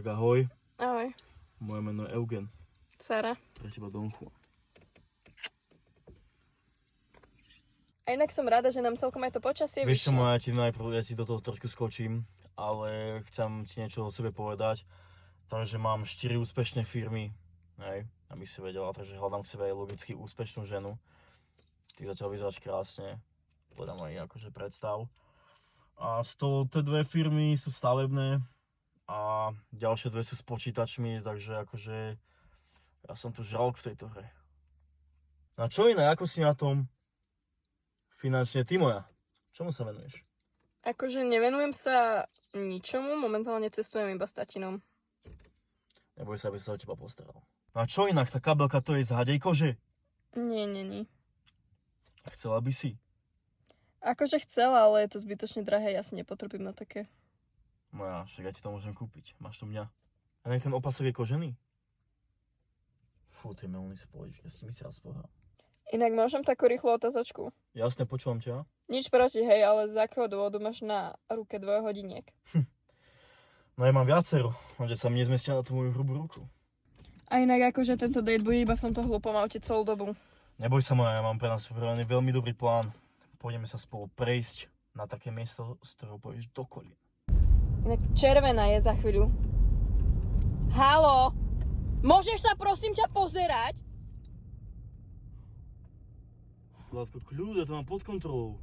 Tak ahoj, Ahoj. moje meno je Eugen. Sara. Pre teba Don Juan. A inak som rada, že nám celkom aj to počasie Vieš čo, vyšlo. ja ti do toho trošku skočím, ale chcem ti niečo o sebe povedať. Takže mám 4 úspešné firmy, hej, aby si vedela, takže hľadám k sebe aj logicky úspešnú ženu. Ty začal vyzerať krásne, podľa mojich akože predstav. A z toho tie 2 firmy sú stavebné a ďalšie 2 sú s počítačmi, takže akože ja som tu žralok v tejto hre. A čo iné, ako si na tom finančne, ty moja? Čomu sa venuješ? Akože nevenujem sa ničomu, momentálne cestujem iba s tatinom. Neboj sa, aby sa o teba postaral. No a čo inak, tá kabelka to je z hadej kože? Nie. A chcela by si? Akože chcela, ale je to zbytočne drahé, ja si nepotrpím na také. Moja, však ja ti to môžem kúpiť. Máš tu mňa. A nech ten opasok je kožený? Fú, ty milný spoločík, ja s nimi si raz pohrám. Inak môžem takú rýchlu otázočku? Jasne, počúvam ťa. Nič proti, hej, ale z akého dôvodu máš na ruke dvojhodiniek? No ja mám viacero, lenže sa mi nezmestia na tú moju hrubú ruku. A inak akože tento date bude iba v tomto hlupom aute celú dobu. Neboj sa moja, ja mám pre nás pripravený veľmi dobrý plán. Pôjdeme sa spolu prejsť na také miesto, z ktorého pôjdeš do kolien. Inak červená je za chvíľu. Haló! Môžeš sa prosím ťa pozerať? Zlatko, kľud, ja to mám pod kontrolou.